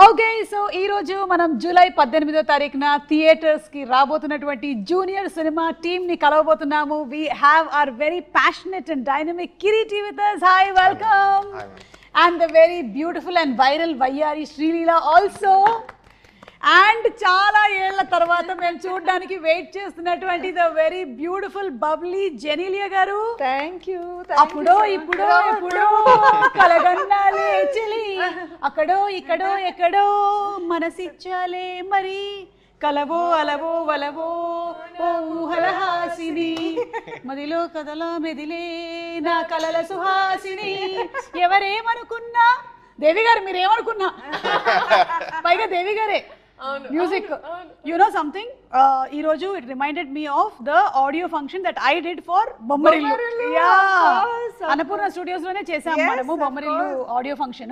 Okay so ఈ రోజు మనం జూలై 18వ తారీఖున థియేటర్స్ కి రాబోతున్నటువంటి జూనియర్ సినిమా టీమ్ ని కలవబోతున్నాము. We have our very passionate and dynamic Kireeti with us. Hi, welcome. And the very beautiful and viral Vayyari Srileela also. And చాలా ఏళ్ల తర్వాత మేము చూడడానికి వెయిట్ చేస్తున్నటువంటి the very beautiful bubbly Genelia garu. Thank you. అప్పుడో ఇప్పుడో ఎప్పుడో కలగన్నాలే చెలి, అక్కడో ఇక్కడో ఎక్కడో మనసిచ్చాలే మరి, కలవో అలవో వలవో ఓ ఊహలహాసిని, మదిలో కదలా మెదిలే నా కలల సుహాసిని. ఎవరేమనుకున్నా దేవి గారు మీరేమనుకున్నా పైగా దేవి గారే music. You know something, ee roju it reminded me of the audio function that I did for Bommarillu. Yeah, Annapurna Studios lone chesam manamu Bommarillu audio function.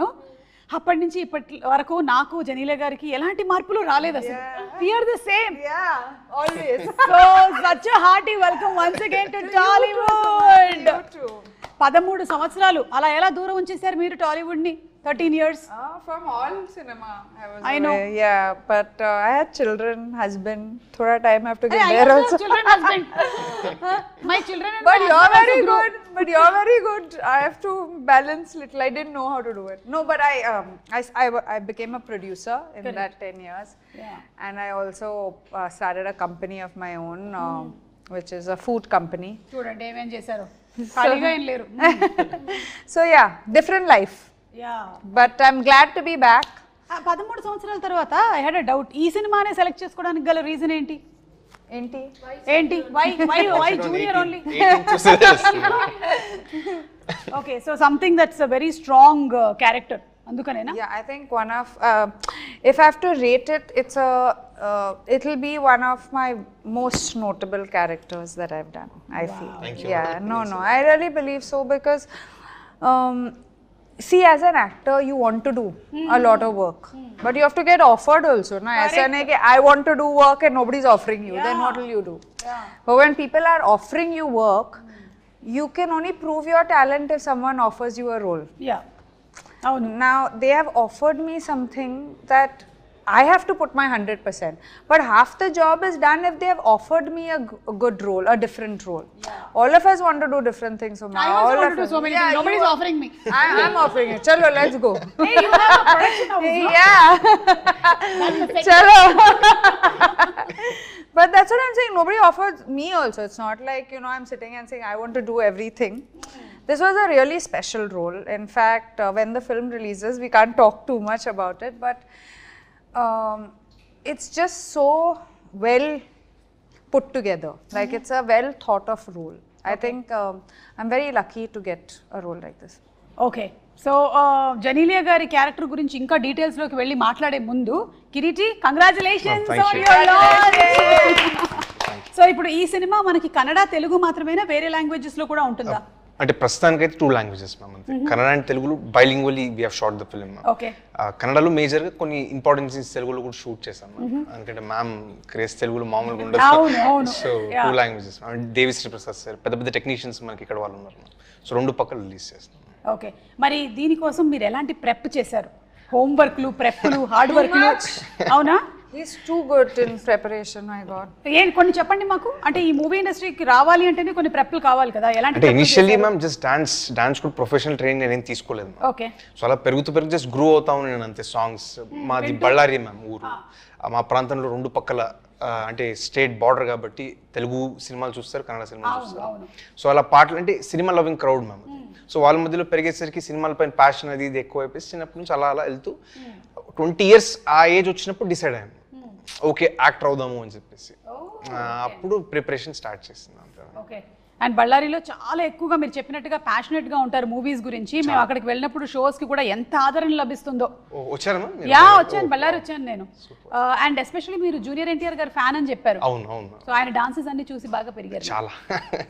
అప్పటి నుంచి ఇప్పటి వరకు నాకు జనీలియా గారికి ఎలాంటి మార్పులు రాలేదు అసలు. We are the same. Yeah, always. So such a hearty welcome once again to Tollywood. 13 సంవత్సరాలు అలా ఎలా దూరం ఉంచేశారు మీరు టాలీవుడ్ ని? 13 years. From all cinema. I know. Yeah, but I had children, husband. Thoda time I have to get there also. Children, husband. My children and But you're very good. But you're very good. I have to balance little. I didn't know how to do it. No, but I became a producer in Correct. That 10 years. Yeah. And I also started a company of my own, which is a food company. చూడండి ఏమేం చేశారు, ఖాళీగా ఏం లేరు. So yeah, different life. Yeah. But I'm glad to be back. 13 సంవత్సరాల తర్వాత I had a doubt, ఈ సినిమానే సెలెక్ట్ చేసుకోవడానికి గల రీజన్ ఏంటి? Why Junior only? Okay, so something that's a very strong character, అందుకనేనా? Yeah, I think one of if I have to rate it, it'll be one of my most notable characters that I've done. I feel. Thank you. Yeah, no, I really believe so because see, as an actor you want to do a lot of work, but you have to get offered also. Na aisa nahi ki I want to do work and nobody's offering you. Then what will you do? But when people are offering you work, you can only prove your talent if someone offers you a role. Now they have offered me something that I have to put my 100%, but half the job is done if they have offered me a good role, a different role. All of us want to do different things. So I also want to do so many things. Nobody's offering me. I'm offering it. Chalo, let's go. Hey, you have a production house, no? Yeah. Chalo. But that's what I'm saying. Nobody offers me also. It's not like, I'm sitting and saying I want to do everything. This was a really special role. In fact, when the film releases, we can't talk too much about it, but it's just so well put together. Like it's a well thought of role. I think I'm very lucky to get a role like this. Okay. So Genelia గారి character గురించి ఇంకా details లోకి వెళ్ళి మాట్లాడే ముందు, Kireeti congratulations on your launch. So ఇప్పుడు ఈ cinema మనకి కన్నడ, తెలుగు మాత్రమేనా, వేరే లాంగ్వేజెస్ లో కూడా ఉంటుందా? అంటే ప్రస్తుతానికి అయితే 2 languages మ్యామ్, అంతే. కన్నడ అండ్ తెలుగులో bilingually we have shot the film. Okay. కన్నడలో మేజర్ గా కొన్ని ఇంపార్టెంట్ సీన్స్ తెలుగులో కూడా షూట్ చేశాం. ఎందుకంటే మ్యామ్ క్రేజ్ తెలుగులో మామూలుగా ఉండదు. So 2 languages. Devi Sri Prasad sir, పెద్ద టెక్నీషియన్స్ మనకి ఇక్కడ వాళ్ళు ఉన్నారు. సో 2 పక్కలు రిలీజ్ చేస్తాం. ఓకే, మరి దీనికోసం మీరు ఎలాంటి ప్రెప్ చేశారు? హోంవర్క్లు, ప్రెప్లు, హార్డ్ వర్క్లు, అవునా? He's too good in preparation, my God. కొన్ని చెప్పండి మాకు. అంటే ఈ మూవీ ఇండస్ట్రీకి రావాలి అంటేనే కొన్ని ప్రెప్లు కావాలి కదా, ఎలాంటి? అంటే ఇనిషియల్లీ మ్యామ్ జస్ట్ డాన్స్ కూడా ప్రొఫెషనల్ ట్రైనింగ్ నేను తీసుకోలేదు. ఓకే. సో అలా పెరుగుతూ జస్ట్ గ్రో అవుతాను నేను అంతే. సాంగ్స్ మాది బళ్ళారి మ్యామ్ ఊరు. మా ప్రాంతంలో 2 పక్కల అంటే స్టేట్ బార్డర్ కాబట్టి తెలుగు సినిమాలు చూస్తారు, కన్నడ సినిమాలు చూస్తారు. సో అలా పాటలు అంటే cinema loving crowd ma'am. So వాళ్ళ మధ్యలో పెరిగేసరికి సినిమాల పైన ప్యాషన్ అది ఇది ఎక్కువ అయిపోయి చిన్నప్పటి నుంచి అలా వెళ్తూ 20 years ఆ ఏజ్ వచ్చినప్పుడు డిసైడ్ అయ్యాను, ఓకే యాక్టర్ అవుదాము అని చెప్పేసి. అప్పుడు ప్రిపరేషన్ స్టార్ట్ చేసింది. ఓకే. అండ్ బళ్ళారిలో చాలా ఎక్కువగా మీరు చెప్పినట్టుగా ప్యాషనెట్ గా ఉంటారు మూవీస్ గురించి. మేము అక్కడికి వెళ్ళినప్పుడు షోస్ కి కూడా ఎంత ఆదరణ లభిస్తుందో. వచ్చారమ్మా? వచ్చాను, బళ్ళారి వచ్చాను నేను. అండ్ ఎస్పెషల్లీ మీరు జూనియర్ ఎన్టీఆర్ గారు ఫ్యాన్ అని చెప్పారు. అవును. సో ఆయన డాన్సెస్ అన్ని చూసి బాగా పెరిగారు చాలా.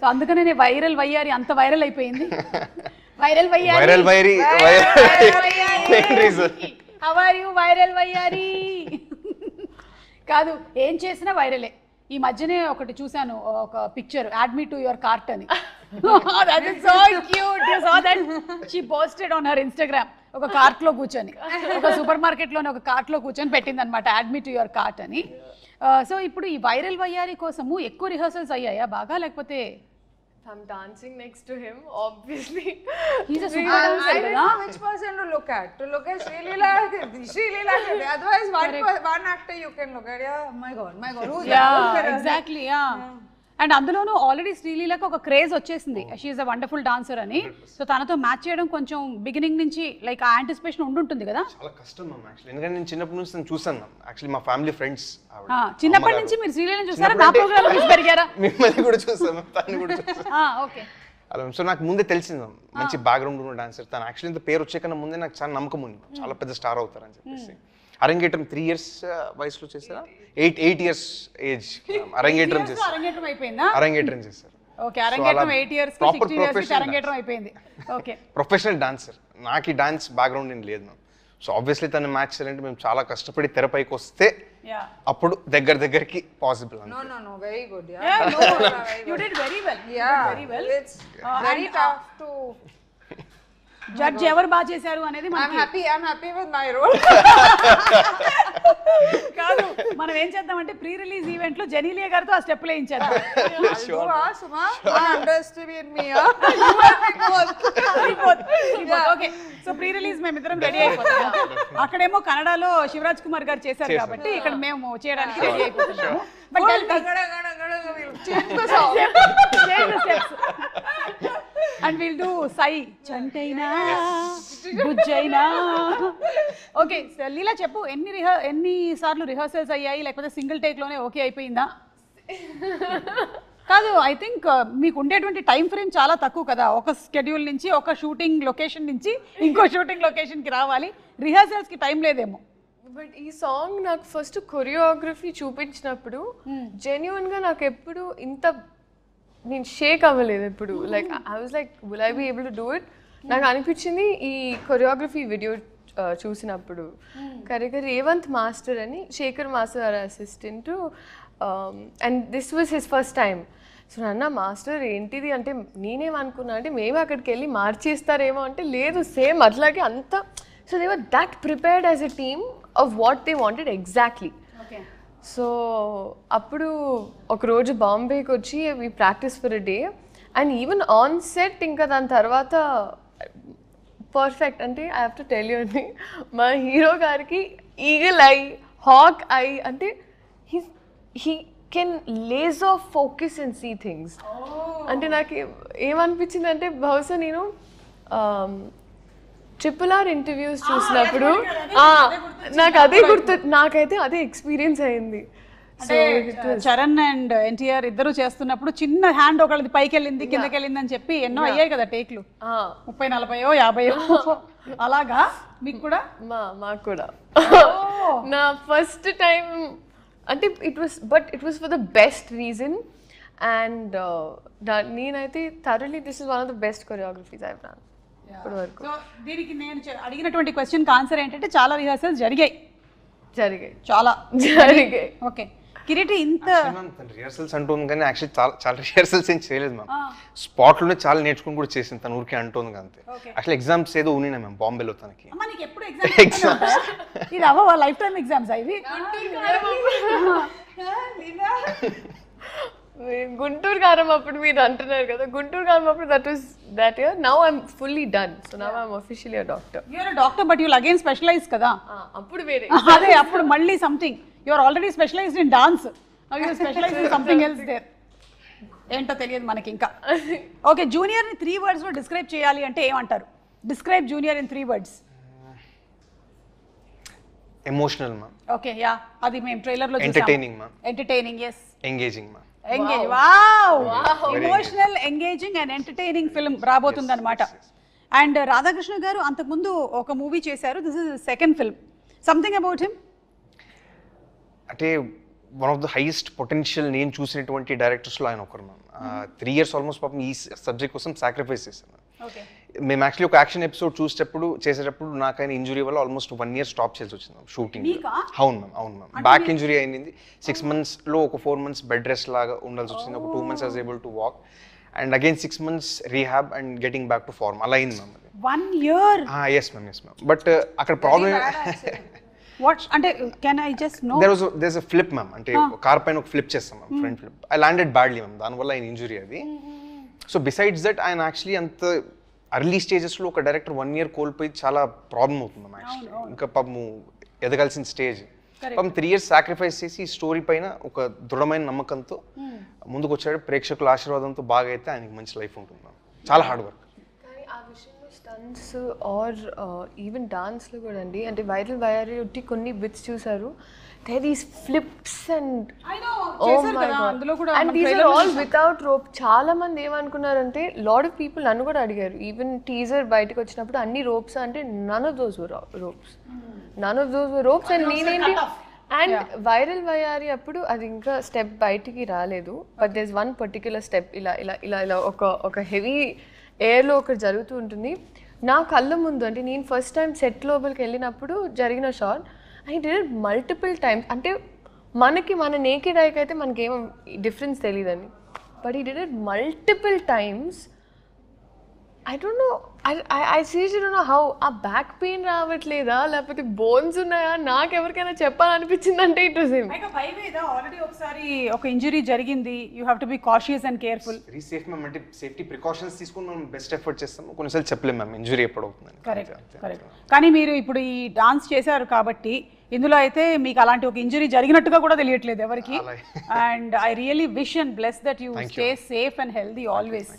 సో అందుకనే వైరల్ వయ్యారి అంత వైరల్ అయిపోయింది. వైరల్ వయ్యారి. హౌ ఆర్ యు వైరల్ వయ్యారి? కాదు, ఏం చేసినా వైరలే. ఈ మధ్యనే ఒకటి చూసాను, ఒక picture, add me to your cart అని. That is so cute. You saw that? She posted on her Instagram. ఒక కార్ట్ లో కూర్చొని ఒక సూపర్ మార్కెట్ లోనే ఒక కార్ట్ లో కూర్చొని పెట్టింది అనమాట add me to your cart అని. సో ఇప్పుడు ఈ వైరల్ వయ్యారి కోసము ఎక్కువ రిహర్సల్స్ అయ్యాయా బాగా, లేకపోతే I'm dancing next to him, obviously. he's a super I dancer don't కదా. know which person to look at. To look at Sri Leela, otherwise one actor you can look at. Yeah, my God, who's Yeah, exactly, yeah. And అందులోనూ already శ్రీలీలకు ఒక craze వచ్చేసింది, she is a wonderful dancer అని. So తనతో match చేయడం కొంచెం beginning నుంచి like ఆ anticipation ఉండుంటుంది కదా. చాలా కష్టం మ్యామ్ యాక్చువల్లీ, ఎందుకంటే నేను చిన్నప్పటి నుంచి నేను చూసాను మ్యామ్. యాక్చువల్లీ మా ఫ్యామిలీ ఫ్రెండ్స్ చిన్నప్పటి నుంచి మీరు శ్రీలీలను చూసారా, నా ప్రోగ్రామ్ చూసి పెరిగారా? మిమ్మల్ని కూడా చూసాను, తను కూడా చూసాను. ఓకే. అలా సో నాకు ముందే తెలిసింది మ్యామ్, మంచి బ్యాక్గ్రౌండ్ ఉన్న డాన్సర్ తను. యాక్చువల్లీ ఇంత పేరు వచ్చే కన్నా ముందే నాకు చాలా నమ్మకం ఉంది, చాలా పెద్ద స్టార్ అవుతారని చెప్పేసి. అరంగేట్రం 3 years వయసులో చేశారా, 8 years ఏజ్ అరంగేట్రం చేశారు. అరంగేట్రం అయిపోయిందా? అరంగేట్రం చేశారు. ఓకే, అరంగేట్రం 8 years కి 16 years కి అరంగేట్రం అయిపోయింది. Okay, professional dancer. నాకు ఈ డాన్స్ బ్యాక్గ్రౌండ్ ఏం లేదు మ్యామ్. సో ఆబ్వియస్లీ తను మ్యాచ్ చేయాలంటే మేము చాలా కష్టపడి తెరపైకి వస్తే అప్పుడు దగ్గరికి possible. No, very good. Yeah, Yeah, no, you did very well. yeah, very well. It's very tough to. Judge ఎవరు బాగా చేశారు అనేది I'm happy with my role. కాదు, మనం ఏం చేద్దామంటే ప్రీ రిలీజ్ ఈవెంట్ లో జెనీలియా గారితో ఆ స్టెప్ వేయించేద్దాం. Suma, underestimate me. Okay, so pre release మేమిద్దరం రెడీ అయిపోతాం. అక్కడేమో కన్నడలో శివరాజ్ కుమార్ గారు చేశారు కాబట్టి ఇక్కడ మేము చేయడానికి రెడీ అయిపోతున్నాము. But and will do Sye చంటైనా బుజ్జైనా. ఓకే లీలా చెప్పు, ఎన్ని సార్లు రిహర్సల్స్ అయ్యాయి, లేకపోతే సింగిల్ టేక్ లోనే ఓకే అయిపోయిందా? కాదు, ఐ థింక్ మీకు ఉండేటువంటి టైం ఫ్రేమ్ చాలా తక్కువ కదా, ఒక స్కెడ్యూల్ నుంచి ఒక షూటింగ్ లొకేషన్ నుంచి ఇంకో షూటింగ్ లొకేషన్కి రావాలి, రిహర్సల్స్కి టైం లేదేమో. బట్ ఈ సాంగ్ నాకు ఫస్ట్ కొరియోగ్రఫీ చూపించినప్పుడు జెన్యున్గా నాకు ఎప్పుడు ఇంత నేను షేక్ అవ్వలేదు ఎప్పుడు. Like I was like will I be able to do it. నాకు అనిపించింది ఈ కొరియోగ్రఫీ వీడియో చూసినప్పుడు కరెక్ట్గా రేవంత్ మాస్టర్ అని, Shekhar master assistant, and this was his first time. So నాన్న మాస్టర్ ఏంటిది అంటే నేనేమనుకున్నా అంటే మేము అక్కడికి వెళ్ళి మార్చేస్తారేమో అంటే లేదు, సేమ్ అట్లాగే అంత. So they were that prepared as a team of what they wanted exactly. So అప్పుడు ఒకరోజు బాంబేకి వచ్చి we practice for a day and even on set ఇంకా దాని తర్వాత పర్ఫెక్ట్. అంటే I have to tell you అండి, మా హీరో గారికి ఈగల్ ఐ, హాక్ ఐ, అంటే he can laser focus and see things. అంటే నాకు ఏమనిపించింది అంటే బహుశా నేను RRR ఇంటర్వ్యూస్ చూసినప్పుడు నాకు అదే గుర్తు, నాకైతే అదే ఎక్స్పీరియన్స్ అయింది. చరణ్ అండ్ ఎన్టీఆర్ ఇద్దరు చేస్తున్నప్పుడు చిన్న హ్యాండ్ ఒకళ్ళది పైకి వెళ్ళింది కిందకి వెళ్ళింది అని చెప్పి ఎన్నో అయ్యాయి కదా టేక్లు, 30, 40, 50. అలాగా మీకు కూడా? మాకు కూడా నా ఫస్ట్ టైం అంటే it was for the best reason. And నేనైతే thoroughly this is one of the best choreographies I have done ఇప్పటి వరకు. సో దీనికి నేను అడిగినటువంటి క్వశ్చన్కి ఆన్సర్ ఏంటంటే చాలా రిహర్సల్స్ జరిగాయి. చాలా జరిగాయి. ఓకే కిరీటి, ఇంత రిహర్సల్స్ అంటుంది కానీ యాక్చువల్లీ చాలా రిహర్సల్స్ ఏం చేయలేదు మ్యామ్. స్పాట్ లోనే చాలా నేర్చుకుని కూడా చేసింది తను, ఊరికే అంటుంది అంతే. యాక్చువల్లీ ఎగ్జామ్స్ ఏదో ఉన్నాయి మ్యామ్ బాంబేలో తనకి. ఇది అవ్వ లైఫ్ టైమ్ ఎగ్జామ్స్ ఇవి. గుంటూరు కారం అప్పుడు మీరు అంటున్నారు కదా, గుంటూరు కారం అప్పుడు that year. Now I'm fully done, so now I'm officially a doctor. You're a doctor but you'll again specialize kada. అప్పుడు వేరే అదే అప్పుడు మళ్ళీ something. You're already specialized in dance, now you specialize in something else there. ఏంటో తెలియదు మనకి ఇంకా. Okay, junior ని 3 words లో డిస్క్రైబ్ చేయాలి అంటే ఏమంటారు? Describe junior in 3 words. Emotional ma'am. Okay yeah, అది మేము ట్రైలర్ లో చూసాం. Entertaining ma'am. Entertaining, yes. Engaging ma'am. Engage. Wow. Emotional, engaging and entertaining film రాబోతుంది అనమాట. అండ్ రాధాకృష్ణ గారు అంతకుముందు ఒక మూవీ చేశారు, this is second film. Something about him అంటే one of the highest potential నేను చూసినటువంటి డైరెక్టర్స్లో ఆయన ఒకరు మ్యామ్. 3 years ఆల్మోస్ట్ పాపం ఈ సబ్జెక్ట్ కోసం సాక్రిఫైస్ చేశాను. మేము యాక్చువల్లీ ఒక యాక్షన్ ఎపిసోడ్ చేసేటప్పుడు నాకు ఆయన ఇంజురీ వల్ల ఆల్మోస్ట్ 1 year స్టాప్ చేసి వచ్చింది షూటింగ్. అవును మ్యామ్. బ్యాక్ ఇంజురీ అయింది. 6 monthsలో ఒక 4 months బెడ్ రెస్ట్ లాగా ఉండాల్సి వచ్చింది. ఒక 2 months I was able to walk and again 6 months rehab and getting back to form. అలా అయింది ma'am. 1 year. Yes ma'am but అక్కడ ప్రాబ్లమ్ వాట్ అంటే can I just know there's a flip ma'am అంటే car పైన ఒక flip చేస్తాం ma'am front flip I landed badly ma'am దానివల్ల ఆయన ఇంజురీ అది సో బిసైడ్స్ దట్ ఆయన యాక్చువల్లీ అంత అర్లీ స్టేజెస్లో ఒక డైరెక్టర్ 1 year కోల్పోయి చాలా ప్రాబ్లం అవుతుంది మ్యామ్ యాక్చువల్లీ ఇంకా పాపము ఎదగాల్సిన స్టేజ్ పాపం 3 years సాక్రిఫైస్ చేసి ఈ స్టోరీ పైన ఒక దృఢమైన నమ్మకంతో ముందుకు వచ్చాడు ప్రేక్షకుల ఆశీర్వాదంతో బాగా అయితే ఆయనకి మంచి లైఫ్ ఉంటుంది మ్యామ్ చాలా హార్డ్ వర్క్ కానీ ఆ విషయంలో స్టంట్స్ ఆర్ ఈవెన్ డాన్స్లో కూడా అండి అంటే వైరల్ వైరల్ ఒట్టి కొన్ని బిట్స్ చూసారు there these flips and చేశారు కదా అందులో కూడా and these are all without rope చాలా మంది ఏమనుకున్నారంటే lot of people నన్ను కూడా అడిగారు ఈవెన్ టీజర్ బయటకు వచ్చినప్పుడు అన్ని ropes అంటే none of those were ropes and నేనేంటి అండ్ వైరల్ వయారి అప్పుడు అది ఇంకా స్టెప్ బయటికి రాలేదు but there is one particular step ఇలా ఇలా ఇలా ఇలా ఒక హెవీ ఎయిర్లో ఒకటి జరుగుతూ ఉంటుంది నా కళ్ళ ముందు అంటే నేను ఫస్ట్ టైం సెట్ లోపలికి వెళ్ళినప్పుడు జరిగిన shot I did it multiple times అంటే మనకి మన నేకెడ్ ఐకి అయితే మనకి ఏమో డిఫరెన్స్ తెలియదండి బట్ ఈ did it multiple times I don't know. I seriously don't know how. ఆ బ్యాక్ పెయిన్ రావట్లేదా లేకపోతే బోన్స్ ఉన్నాయా నాకు ఎవరికైనా చెప్పాలనిపించింది అంటే ఇట్ వాస్ హిమ్ ఆల్రెడీ ఒకసారి ఒక ఇంజరీ జరిగింది you have to be cautious and careful very safe ma'am అంటే సేఫ్టీ ప్రికాషన్స్ తీసుకుని మనం బెస్ట్ ఎఫర్ట్ చేస్తాం కొన్నిసార్లు చెప్పలేము మ్యామ్ ఇంజరీ ఎప్పుడు అవుతుందని కరెక్ట్ కానీ మీరు ఇప్పుడు ఈ డాన్స్ చేశారు కాబట్టి ఇందులో అయితే మీకు అలాంటి ఒక ఇంజరీ జరిగినట్టుగా కూడా తెలియట్లేదు ఎవరికి and I really wish and bless that you stay safe and healthy always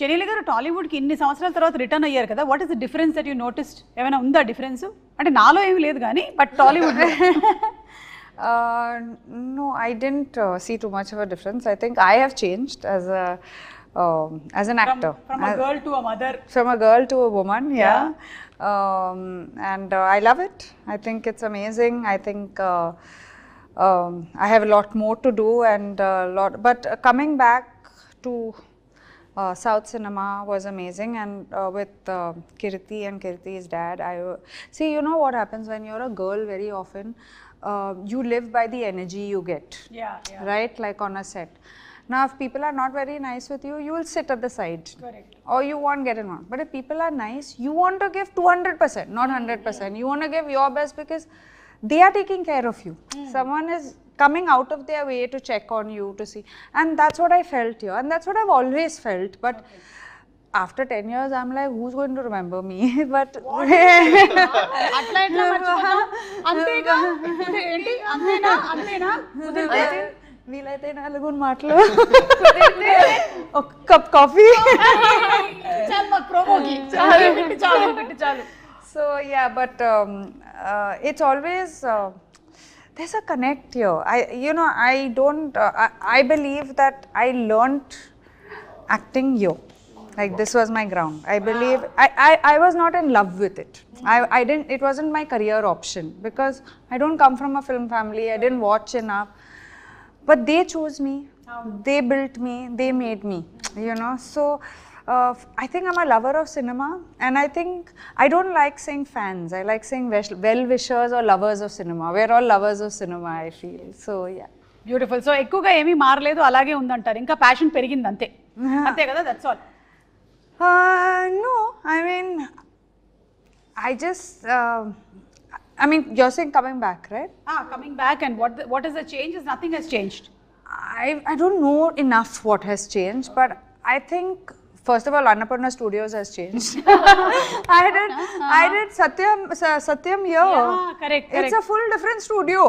చెరీల గారు టాలీవుడ్కి ఇన్ని సంవత్సరాల తర్వాత రిటర్న్ అయ్యారు కదా what is the difference that you noticed ఏమైనా ఉందా డిఫరెన్స్ అంటే నాలో ఏమీ లేదు కానీ but Tollywood No, I didn't see too much of a difference. I think I have changed as an actor. From a girl to a mother. From a girl to a woman, yeah. And I love it. I think it's amazing. I think I have a lot more to do and but coming back to South cinema was amazing and with Kirti and Kirti's dad see you know what happens when you're a girl very often you live by the energy you get right like on a set now if people are not very nice with you you will sit at the side correct or you won't get involved but if people are nice you want to give 200% not 100% you want to give your best because they are taking care of you someone is coming out of their way to check on you to see and that's what I felt here and that's what I've always felt but after 10 years I'm like who's going to remember me but అట్లా ఎట్లా మర్చిపోతాం అంతేగా ఏంటి అంతేనా కుదిరితే వీలైతే 4 మాటలు ఒక కప్ కాఫీ చాలు మాకు ప్రోమోకి చాలు so yeah but it's always there's a connect here. I believe that I learnt acting here. Like this was my ground. I believe I was not in love with it. I didn't. It wasn't my career option because I don't come from a film family. I didn't watch enough. But they chose me. They built me. They made me. You know. So I think I'm a lover of cinema, and I think I don't like saying fans. I like saying well-wishers or lovers of cinema. We're all lovers of cinema, I feel. So yeah. Beautiful so ఎక్కువగా ఏమీ మారలేదు అలాగే ఉందంటారు ఇంకా passion పెరిగింది అంతే అంతే కదా that's all No, I mean you're saying coming back, right? Coming back and what is the change is nothing has changed. I don't know enough what has changed, but I think first of all Annapurna Studios has changed. I did Satyam here. Yeah, correct. It's a full different studio.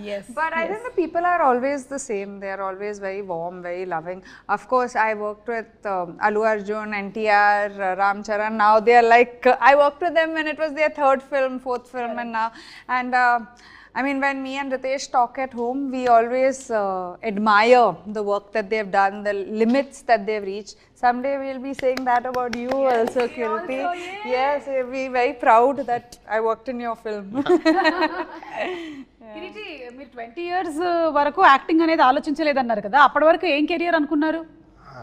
Yes. But I think the people are always the same. They are always very warm, very loving. Of course, I worked with Allu Arjun, NTR, Ram Charan. Now they are like I worked with them when it was their 3rd film, 4th film, and now I mean, when me and Ritesh talk at home, we always admire the work that they've done, the limits that they've reached. Someday we'll be saying that about you also, Kirti. Yes, we'll be very proud that I worked in your film. Kireeti మీరు 20 years వరకు acting అనేది ఆలోచించలేదన్నారు కదా అప్పటి వరకు ఏం career అనుకున్నారు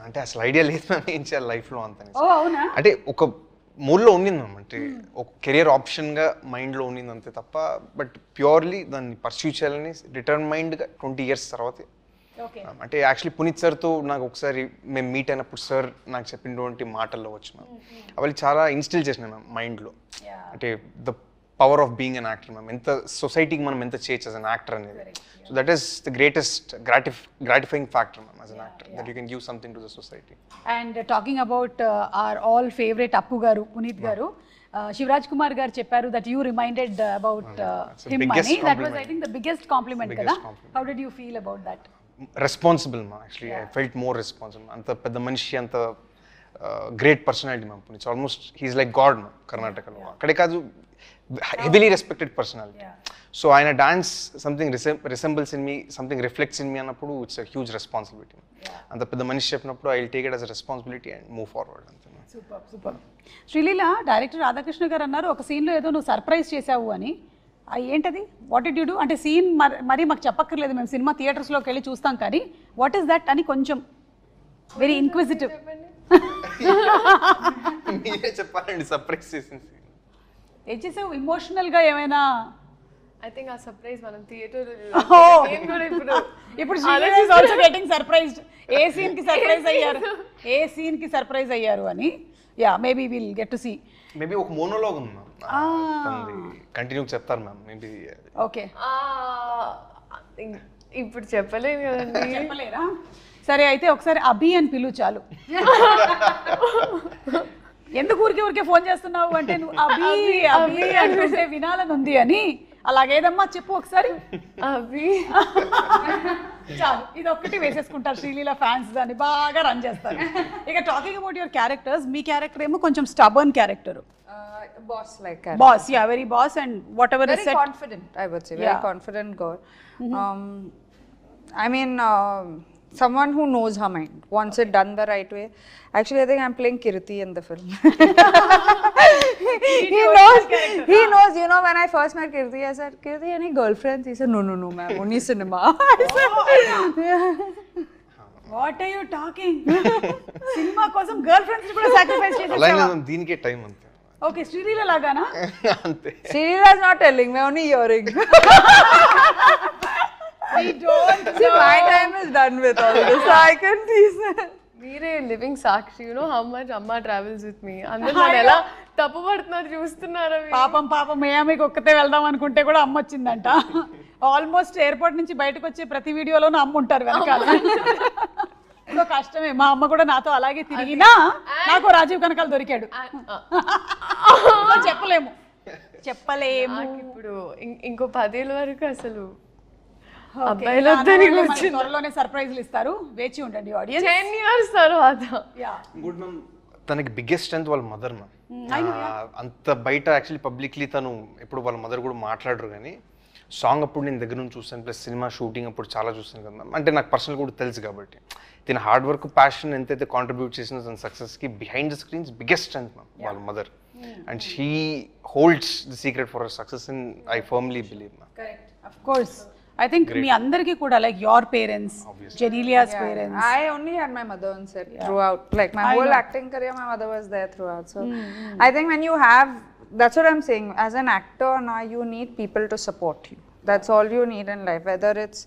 అంటే అసలు ఐడియా లేదు మ్యామ్ ఏం చేయాలి లైఫ్లో అంత అవునా అంటే ఒక మూడ్లో ఉండింది మ్యామ్ అంటే ఒక కెరియర్ ఆప్షన్గా మైండ్లో ఉండింది అంతే తప్ప బట్ ప్యూర్లీ దాన్ని పర్సూ చేయాలని డిటర్మైండ్గా 20 years తర్వాత అంటే యాక్చువల్లీ పునీత్ సార్తో నాకు ఒకసారి మేము మీట్ అయినప్పుడు సార్ నాకు చెప్పినటువంటి మాటల్లో వచ్చి మ్యామ్ అవి చాలా ఇన్స్టిల్ చేసినాయి మ్యామ్ మైండ్లో. అంటే the power of being an actor ma'am, ఎంత సొసైటీకి మనం ఎంత చేయొచ్చు యాజ్ అన్ యాక్టర్ అనేది. So that is the greatest gratifying factor ma'am as an actor, that you can give something to the society. And talking about our all favourite Appu garu, Puneeth garu, Shivaraj Kumar garu చెప్పారు that you reminded about him అని. That was I think the biggest compliment కదా. How did you feel about that? Responsible మా, actually I felt more responsible. అంత పెద్ద మనిషి, అంత great personality ma'am Puneeth. Almost he's like god ma'am కర్ణాటకలో. అక్కడే కాదు, హెవీలీ రెస్పెక్టెడ్ పర్సనాలిటీ. సో ఆయన dance something resembles in me, something reflects in me అన్నప్పుడు ఇట్స్ అ హ్యూజ్ రెస్పాన్సిబిలిటీ. అంత పెద్ద మనిషి చెప్పినప్పుడు I will take it as a responsibility and move forward అంతే. Super super. Sreeleela, director Radhakrishna garu అన్నారు ఒక సీన్లో ఏదో నువ్వు సర్ప్రైజ్ చేసావు అని. ఏంటది? What did you do? అంటే సీన్ మరీ మాకు చెప్పక్కర్లేదు, మేము సినిమా థియేటర్స్లోకి వెళ్ళి చూస్తాం, కానీ వాట్ ఈస్ దట్ అని కొంచెం వెరీ ఇన్క్విజిటివ్. మీరే చెప్పాలండి సర్ప్రైజ్ చేసింది. ఏం చేసావు? ఇమోషనల్గా ఏమైనా? ఐ థింక్ ఆ సర్ప్రైజ్ మనం థియేటర్ ఇప్పుడు Sreeleela is also getting surprised. ఏ సీన్ కి సర్ప్రైజ్ అయ్యారు, ఏ సీన్ కి సర్ప్రైజ్ అయ్యారు అని. Yeah, maybe will get to see. Maybe ఒక మోనోలాగ్ ఉంది మ్యామ్, కంటిన్యూ చెప్తారు మ్యామ్ మేబీ. ఓకే, ఇప్పుడు చెప్పలేను కదండి. చెప్పలేరా? సరే అయితే ఒకసారి అభి అని పిలు చాలు. ఎందుకు ఊరికే ఫోన్ చేస్తున్నావు అంటే నువ్వు అభి అభి అంటే వినాలని ఉంది అని. అలాగేదమ్మా చెప్పు ఒకసారి. అభి చాలు, ఇది ఒక్కటి వేసేసుకుంటారు శ్రీలీల ఫ్యాన్స్, దాన్ని బాగా రన్ చేస్తారు. ఇక talking about your characters, me character ఏమో కొంచెం stubborn character. Boss like boss, yeah, very boss, and whatever very is said, confident, I would say. Very confident girl. I mean, someone who knows her mind, wants it done the right way. Actually, I think I'm playing Kirti in the film. He knows, you know, when I first met Kirti, I said, Kirti, any girlfriends? He said, no, ma'am, only cinema. what are you talking? Cinema కోసం girl friends కూడా sacrifice చేసేసావా? అలాగే దీనికే time అంతే. Okay, Sreeleela లాగానా? అంతే. Srila is not telling me, only hearing. We don't See, my time is done with all this, so I can tease her. మీరే living Sakshi. You know how much అమ్మ travels with me. అందరూ నన్ను ఎలా తప్పు పడుతున్నారు చూస్తున్నారా? పాపం మియామికి ఒక్కతే వెళ్దాం అనుకుంటే కూడా అమ్మ వచ్చిందంట. ఆల్మోస్ట్ ఎయిర్పోర్ట్ నుంచి బయటకు వచ్చే ప్రతి వీడియోలోనూ అమ్మ ఉంటారు వెనకాల. సో కష్టమే. మా అమ్మ కూడా నాతో అలాగే తిరిగినా నాకు రాజీవ్ కనకాల దొరికాడు. చెప్పలేము. ఇప్పుడు ఇంకో 10 ఏళ్ళ వరకు అసలు అబ్బాయిలు త్వరలోనే సర్ప్రైజ్లు ఇస్తారు, వేచి ఉండండి ఆడియన్స్. 10 years తర్వాత. గుడ్ మ్యామ్, తనకి బిగ్గెస్ట్ స్ట్రెంత్ వాళ్ళ మదర్ మ్యామ్. అంత బయట యాక్చువల్లీ పబ్లిక్లీ తను ఎప్పుడు వాళ్ళ మదర్ కూడా మాట్లాడరు, కానీ సాంగ్ అప్పుడు నేను దగ్గర నుంచి చూస్తాను, ప్లస్ సినిమా షూటింగ్ అప్పుడు చాలా చూస్తాను కదా మ్యామ్. అంటే నాకు పర్సనల్ కూడా తెలుసు కాబట్టి తన హార్డ్ వర్క్, ప్యాషన్ ఎంతైతే కాంట్రిబ్యూట్ చేసిన తన సక్సెస్కి behind the screens biggest strength ma'am వాళ్ళ mother. And she holds the secret for her success and I firmly believe ma'am. Correct, of course. I think మీ అందరికీ కూడా like your parents, Genelia's parents. I only had my mother on set throughout. Like my whole acting career, my mother was there throughout. So I think when you have, that's what I'm saying. As an actor now, you need people to support you. That's all you need in life. Whether it's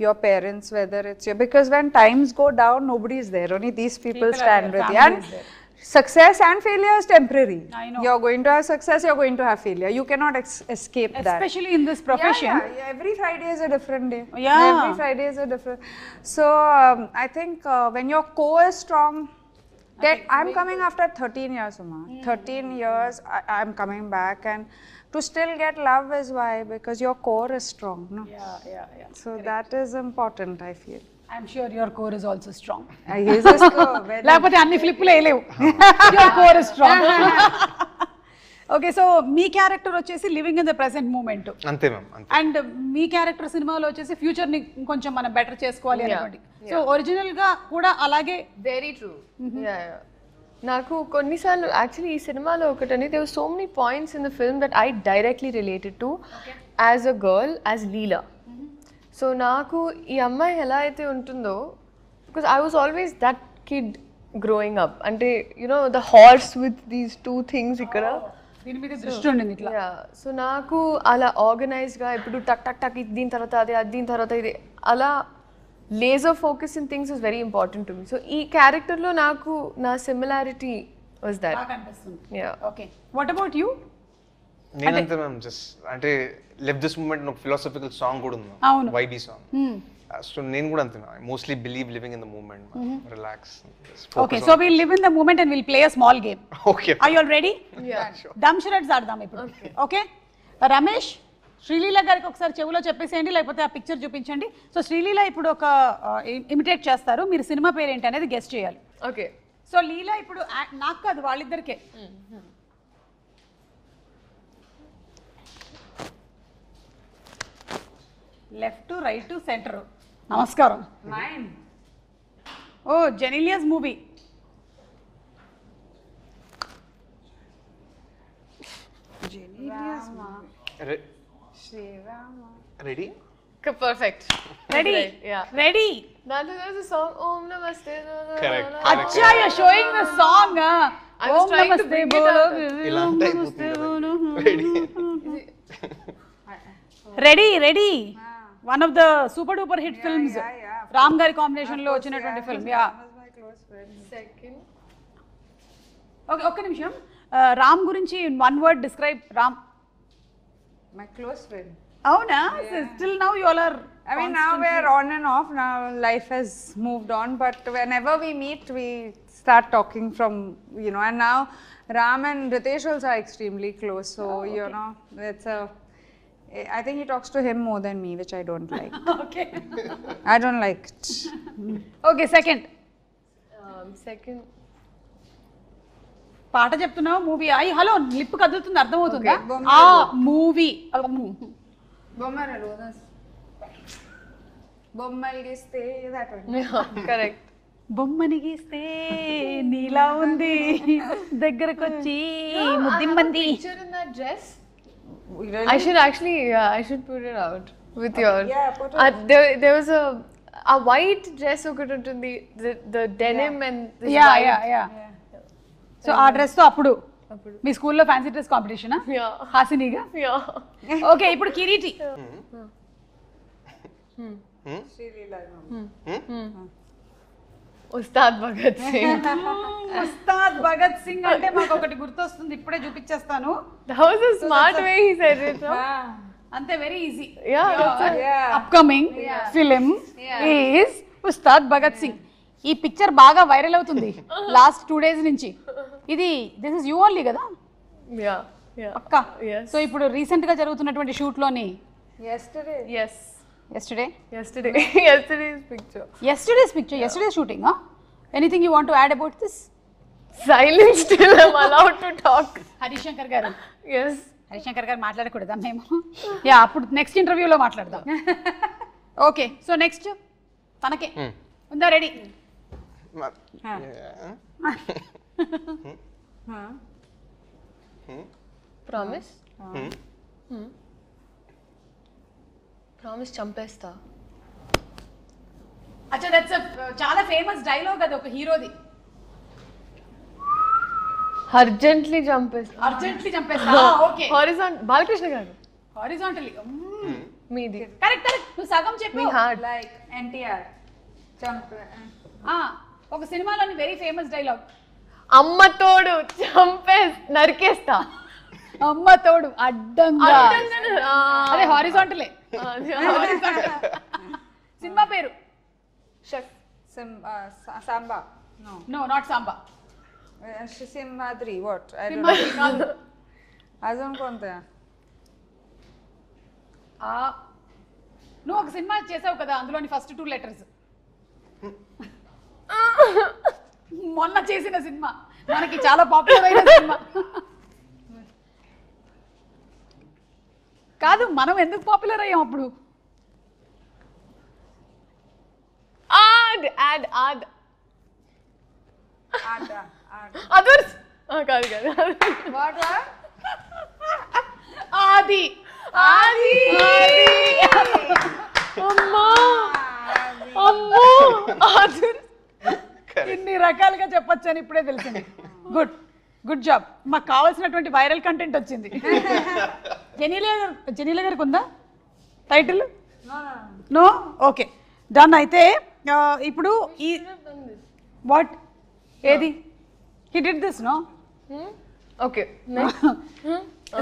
your parents, whether it's your, because when times go down, nobody is there. Only these people stand with you. And success and failure is temporary. I know. You're going to have success, you're going to have failure. You cannot escape that. Especially in this profession. Yeah, every Friday is a different day. Yeah. Every Friday is a different. So I think when your core is strong, I'm coming after 13 years, Uma. 13 years, I'm coming back, and to still get love is why, because your core is strong. No? Yeah. So that is important, I feel. I'm sure your core is also strong. His is very. లేకపోతే అన్ని ఫ్లిప్లు వేయలేవు. Your core is strong. Okay, so మీ character వచ్చేసి living in the present moment. అంతే ma'am, అంతే. And మీ character సినిమాలో వచ్చేసి ఫ్యూచర్ ని కొంచెం మనం బెటర్ చేసుకోవాలి అనుకోండి. సో ఒరిజినల్ గా కూడా అలాగే. Very true. నాకు కొన్నిసార్లు యాక్చువల్లీ ఈ సినిమాలో ఒకటని there were so many points in the film that I directly related to as a girl, as Leela. So నాకు ఈ అమ్మాయి ఎలా అయితే ఉంటుందో, because I was always that kid growing up. అంటే you know the horse with these 2 things ఇక్కడ దీని మీద దృష్టి ఉండింది ఇట్లా. సో నాకు అలా ఆర్గనైజ్గా ఇప్పుడు టక్ టక్ టక్ దీని తర్వాత అది, దీని తర్వాత ఇది, అలా laser focus in things is very important to me. So ee character lo naku na similarity was that. బాగా అనిపిస్తుంది. Yeah. Okay, what about you? నేనంతే మ్యామ్ జస్ట్ అంటే లివ్ దిస్ మూమెంట్ ఒక ఫిలాసఫికల్ సాంగ్ కూడా ఉంది అవును. వైబీ సాంగ్. సో నేను కూడా అంతే mostly believe living in the moment, relax. Okay, so will live in the moment and will play a small game. Okay are you all ready? Yeah. Dumb charades ఆడదాం ఇప్పుడు. Okay, Ramesh Sreeleela గారికి ఒకసారి చెవులో చెప్పేసేయండి, లేకపోతే ఆ పిక్చర్ చూపించండి. సో శ్రీలీల ఇప్పుడు ఒక ఇమిటేట్ చేస్తారు, మీరు సినిమా పేరు ఏంటి అనేది గెస్ట్ చేయాలి. Okay. సో లీలా ఇప్పుడు నాకు కాదు, వాళ్ళిద్దరికే. Left right centre. నమస్కారం. Oh Genelia's movie. Ready? Perfect. Ready? Yeah. Ready? There's a song Om Namaste. Correct. అచ్చా, you are showing the song. I was trying to bring it out. ఇలా అంటే ready? Ready ready one of the super duper hit films, Ram గారి combination లో వచ్చినటువంటి film. Yeah, Second. Okay, ఒక్క నిమిషం. రామ్ గురించి one word describe. Ram My close friend. అవునా? Still now you all are, I mean, now we're on and off. Now life has moved on, but whenever we meet, we start talking from, you know, and now Ram and Ritesh also are extremely close. So, you know, it's a, I think he talks to him more than me, which I don't like. Okay I don't like it. Okay. Second Second. పాట చెప్తున్నావు, movie. అయ్యి hello, lip కదులుతుంది, అర్థమవుతుందా? Okay. ఆ movie. Bommal giste, that one. Yeah, correct. బొమ్మని గీస్తే నీలా ఉంది, దగ్గరకొచ్చి ముద్దిమ్మంది. Picture in that dress. Really? I should actually, yeah, I should put it out with your. Yeah, put it. There was a white dress ఒకటి ఉంటుంది, the denim and this yeah white. Yeah yeah. So ఆ dress తో అప్పుడు మీ స్కూల్లో fancy dress competition Yeah. హాసినిగా. Yeah. Okay, ఇప్పుడు Kireeti. Ustad Bhagat Singh. Ustaad Bhagat Singh అంటే మాకు ఒకటి గుర్తొస్తుంది, ఇప్పుడే చూపించేస్తాను. That was a smart way he said it. No? అంతే, very easy. Yeah. That's it. Upcoming film is Ustaad Bhagat Singh. ఈ పిక్చర్ బాగా వైరల్ అవుతుంది లాస్ట్ 2 days నుంచి. ఇది దిస్ ఇస్ యూ ఓన్లీ కదా Yeah. Yeah. అక్క? Yes. సో ఇప్పుడు రీసెంట్ గా జరుగుతున్నటువంటి షూట్ లోని Yesterday. Yes. Yesterday's picture. yesterday's picture, yesterday's shooting. Anything you want to add about this? Silence till I'm allowed to talk. Harishankar గారు. Yes. Harishankar గారు మాట్లాడకూడదా మేము? Yeah, అప్పుడు నెక్స్ట్ ఇంటర్వ్యూలో మాట్లాడదాం. ఓకే, సో నెక్స్ట్ తనకే ఉందా? రెడీ? Promise? Promise చంపేస్తా. అచ్చా, దట్స్ చాలా ఫేమస్ డైలాగ్ అది, ఒక హీరోది. అర్జెంట్లీ చంపేస్తా. అర్జెంట్లీ చంపేస్తా. Okay, horizontal. Balakrishna garu. Horizontally. మీది. కరెక్ట్ కరెక్ట్, నువ్వు సగం చెప్పు. మీ హార్ట్. Like NTR. Jump. ఒక సినిమాలోని వెరీ ఫేమస్ డైలాగ్. అమ్మ తోడు నరికేస్తా. అమ్మ తోడు అడ్డంగా. అదే హారిజాంటలే. సినిమా పేరు? Chef. Samba. No, not Samba. Simhadri. What? I don't Simhadri know. కాదు. Azon konta? నువ్వు ఒక సినిమా చేసావు కదా, అందులోని ఫస్ట్ 2 letters. మొన్న చేసిన సినిమా, మనకి చాలా పాపులర్ అయిన సినిమా కాదు. మనం ఎందుకు పాపులర్ అయ్యాం అప్పుడు? Ad. Ada. అదర్స్. కాదు. What? ఆది. అమ్మా. అదర్స్. ఇన్ని రకాలుగా చెప్పొచ్చు అని ఇప్పుడే తెలిసింది. Good job. మాకు కావాల్సినటువంటి వైరల్ కంటెంట్ వచ్చింది. జెనీలియా గారికి ఉందా టైటిల్? నో. ఓకే, డన్ అయితే ఇప్పుడు ఈ వాట్ ఏది he did this no okay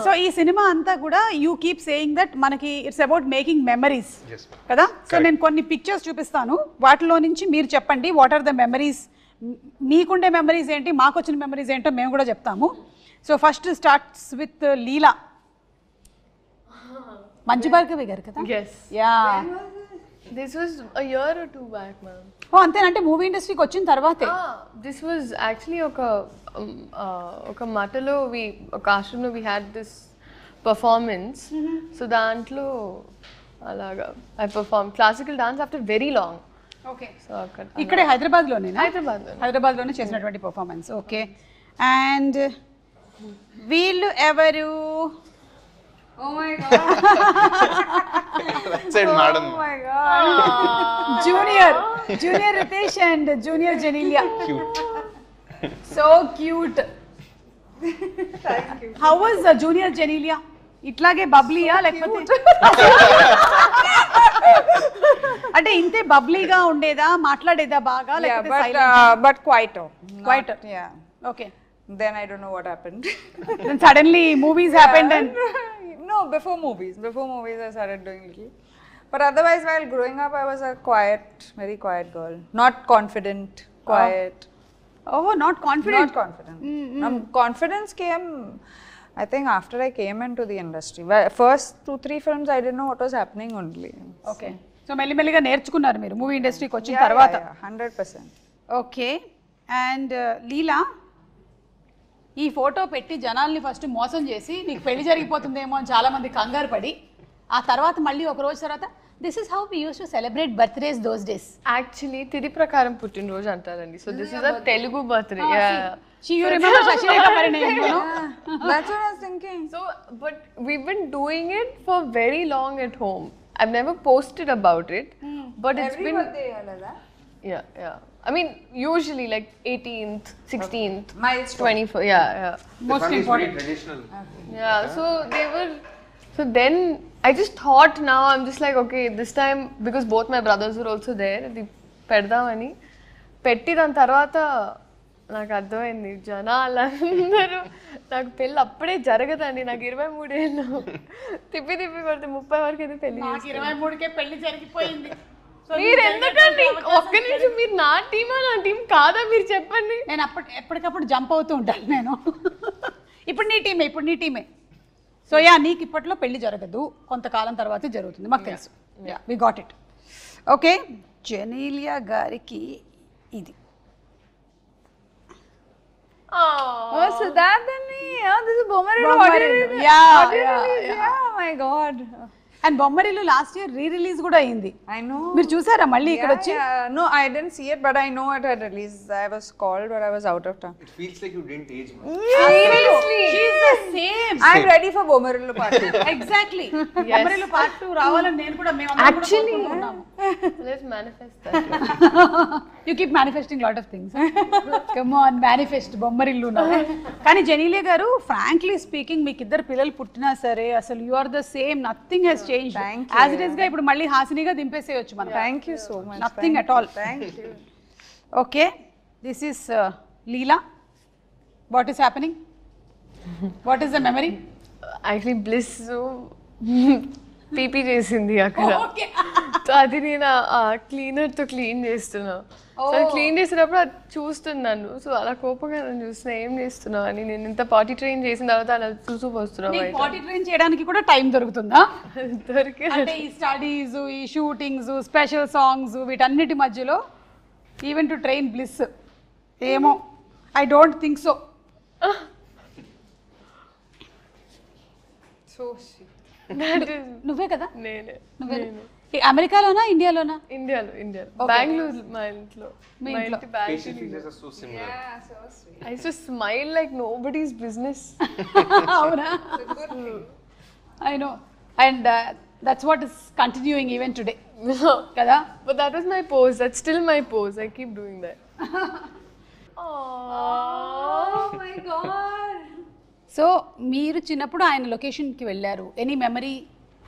so ఈ సినిమా అంతా కూడా యూ కీప్ సేయింగ్ దట్ మనకి ఇట్స్ అబౌట్ మేకింగ్ మెమరీస్ కదా. సో నేను కొన్ని పిక్చర్స్ చూపిస్తాను, వాటిలో నుంచి మీరు చెప్పండి వాట్ ఆర్ ద మెమరీస్, మీకుండే మెమరీస్ ఏంటి, మాకు వచ్చిన మెమరీస్ ఏంటో మేము కూడా చెప్తాము. So first starts with Leela. Manchu Bhargavi garu కదా. yes yeah this was a year or two back ma'am. Oh అంతేనంటే మూవీ ఇండస్ట్రీకి వచ్చిన తర్వాతే. this was actually ఒక మాటలో ఒక ఆశ్రమంలో we had this performance. So దాంట్లో అలాగా I performed classical dance after very long. Okay so అక్కడ ఇక్కడే హైదరాబాద్లోనేనా? హైదరాబాద్లో హైదరాబాద్లోనే చేసినటువంటి పర్ఫార్మెన్స్. ఓకే. అండ్ వీళ్ళు ఎవరు? Madam junior Riteish and junior Genelia. So cute. How was junior Genelia? ఇట్లాగే బబ్లీయా లేకపోతే అంటే ఇంతే బబ్లీగా ఉండేదా, మాట్లాడేదా బాగా లేకపోతే but quieter. Quieter. Yeah. Okay. Then I don't know what happened. Then suddenly movies happened and no, before movies I started doing little. But otherwise while growing up I was a quiet, very quiet girl. Not confident, quiet. oh not confident. Not confident. Confidence came I think after I came into the industry. First 2-3 films I didn't know what was happening only. Okay. So మెల్లిమెల్లిగా నేర్చుకున్నారు మీరు movie ఇండస్ట్రీకి వచ్చిన తర్వాత. 100%. Okay. And లీలా, ఈ photo పెట్టి జనాల్ని first మోసం చేసి నీకు పెళ్లి జరిగిపోతుందేమో అని చాలా మంది కంగారు పడి, ఆ తర్వాత మళ్ళీ ఒక రోజు తర్వాత this is how we use to celebrate birthdays those days. Actually తిథి ప్రకారం పుట్టినరోజు అంటారండి. So this is a Telugu birthday. You remember Shashireka Parinayam, you know? That's what I was thinking. So but we've been doing it for very long at home. I've never posted about it, but it's Every been birthday alada. yeah I mean usually like 18th 16th Milestone. 24 yeah Most important. Traditional. yeah so they were so then I just thought now I'm just like okay this time because both my brothers were also there అది పెడదామని పెట్టి దాని తర్వాత నాకు అర్థమైంది జనాలందరూ నాకు పెళ్ళి అప్పుడే జరగదండి. నాకు 23 ఏళ్ళు తిప్పి కొడితే 30 వరకు అయితే పెళ్లి. 23కే పెళ్లి జరిగిపోయింది. మీరు ఎందుకండి ఒక్క నిమిషం, మీరు నా టీమా నా టీం కాదా మీరు చెప్పండి. నేను ఎప్పటికప్పుడు జంప్ అవుతూ ఉంటాను నేను. ఇప్పుడు నీ టీమే. సో యా నీకు ఇప్పట్లో పెళ్లి జరగదు, కొంతకాలం తర్వాత జరుగుతుంది, మాకు తెలుసు. Yeah we got it. Okay. Genelia గారికి ఇది. Oh, so that then this is Bommarillu. Yeah, my God. And Bommarillu last year release కూడా అయింది. I know. మీరు చూసారా మళ్ళీ ఇక్కడ వచ్చి? No, I didn't see it, but I know it had released. I was called, but I was out of town. It feels like you didn't age much. Seriously, she's the same. I'm ready for Bommarillu part 2. Exactly. Bommarillu part 2 రావాలని నేను కూడా Actually, let's manifest that. You keep manifesting lot of things. Come on, manifest Bommarillu now. కానీ జెనీలియా గారు frankly speaking మీకు ఇద్దరు పిల్లలు పుట్టినా సరే అసలు you are the same, nothing he's changed. As it is గా ఇప్పుడు మళ్ళీ హాసినిగా దింపేసేయొచ్చు మనం. Thank you so much. Nothing at all. Thank you. Okay, this is Leela. What is happening? What is the memory? Actually Bliss PP చేసింది అక్కడ. Okay. So అది నేను cleaner తో clean చేస్తున్నా. సో క్లీన్ చేసినప్పుడు అది చూస్తున్నాను. సో అలా కోపంగా నన్ను చూస్తున్నా, ఏం చేస్తున్నావు అని. నేను ఇంత పార్టీ ట్రైన్ చేసిన తర్వాత అలా చూస్తూ వస్తున్నా. నీకు పార్టీ ట్రైన్ చేయడానికి కూడా టైం దొరుకుతుందా? దొరికి అంటే ఈ స్టడీస్, ఈ షూటింగ్స్, స్పెషల్ సాంగ్స్ వీటన్నిటి మధ్యలో ఈవెన్ టు ట్రైన్ బ్లిస్ ఏమో I don't think so. So sweet. నువ్వే కదా? నేనే. అమెరికాలోనా ఇండియాలోనా? ఇండియాలో బెంగళూరు మా ఇంట్లో. మీ మా ఇంట్లో. ఇంటి bag Facial features are so similar. Yeah, so sweet. I used to smile like nobody's business. అవునా? I know. And that's what is continuing even today. కదా? But that was my pose. That's still my pose. I keep doing that. Oh my God. So మీరు చిన్నప్పుడు ఆయన లొకేషన్కి వెళ్ళారు. Any memory?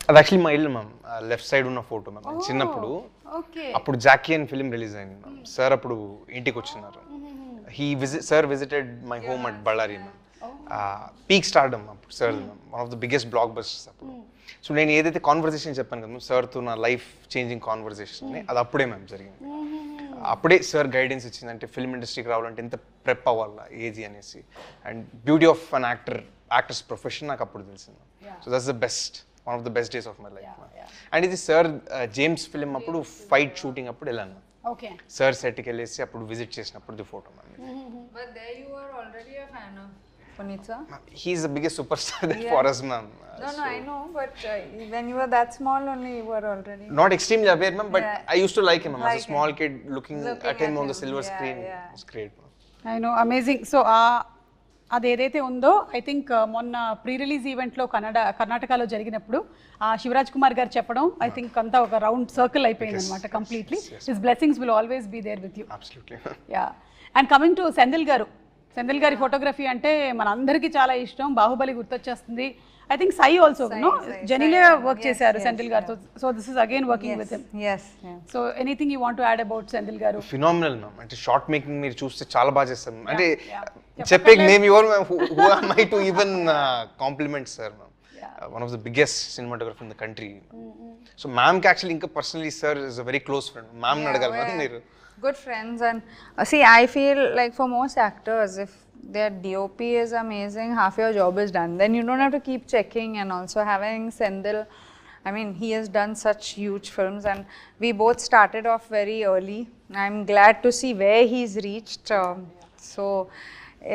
అది actually మా ఇల్లు మ్యామ్. లెఫ్ట్ సైడ్ ఉన్న ఫోటో మ్యామ్ చిన్నప్పుడు. ఓకే. అప్పుడు జాకీ అని ఫిలిం రిలీజ్ అయింది మ్యామ్. సార్ అప్పుడు ఇంటికి వచ్చినారు. Sir visited my home at Ballari ma'am. Peak stardom అప్పుడు sir one of the biggest blockbusters అప్పుడు. సో నేను ఏదైతే కాన్వర్సేషన్ చెప్పాను కదా సార్తో నా లైఫ్ చేంజింగ్ కాన్వర్సేషన్ అని, అది అప్పుడే మ్యామ్ జరిగింది. అప్పుడే సార్ గైడెన్స్ ఇచ్చిందంటే ఫిల్మ్ ఇండస్ట్రీకి రావాలంటే ఎంత ప్రెప్ అవ్వాలా ఏది అనేసి, and beauty of an actors profession నాకు అప్పుడు తెలిసింది. So that's the best, one of the best days of my life. And ఇది సార్ జేమ్స్ ఫిలిం అప్పుడు ఫైట్ షూటింగ్ అప్పుడు వెళ్ళాను. ఓకే. సార్ సెట్కి వెళ్ళేసి అప్పుడు విజిట్ చేసినప్పుడు photo ma'am. But there you were already a fan of Puneet sir? He's the biggest superstar for us, ma'am. No, I know, but when you were that small only, you were already. Not extremely aware, ma'am, but Yeah. I used to like him, ma'am. As Like a small kid, looking Looking at him at on the him. silver Yeah, screen, yeah. it was great, ma'am. I know, amazing. So అది ఏదైతే ఉందో I think మొన్న pre release ఈవెంట్లో కర్ణాటకలో జరిగినప్పుడు శివరాజ్ కుమార్ గారు చెప్పడం I think అంతా ఒక రౌండ్ సర్కిల్ అయిపోయింది అనమాట completely. His blessings will always be there with you. Absolutely. Yeah. And coming to Senthil garu, Senthil గారి ఫోటోగ్రఫీ అంటే మన అందరికీ చాలా ఇష్టం. బాహుబలి గుర్తొచ్చేస్తుంది. I think Sye also Genelia work చేశారు Senthil garu. So this is again working with him. Yes. So anything you want to add about Senthil garu? Phenomenal, ma'am. అంటే short making మీరు చూస్తే చాలా బాగా చేస్తారు, ma'am. అంటే చెప్పేకి మేము ఎవరు ma'am, who am I to even compliment sir, ma'am. One of the biggest cinematographer in the country. So ma'am ki actually ఇంకా personally sir is a very close friend. Ma'am అడగాలి మ్యామ్ మీరు. Good friends, and see, I feel like for most actors, if their DOP is amazing, half your job is done. Then you don't have to keep checking. And also having Sendil, I mean, he has done such huge films, and we both started off very early. I'm glad to see where he's reached. So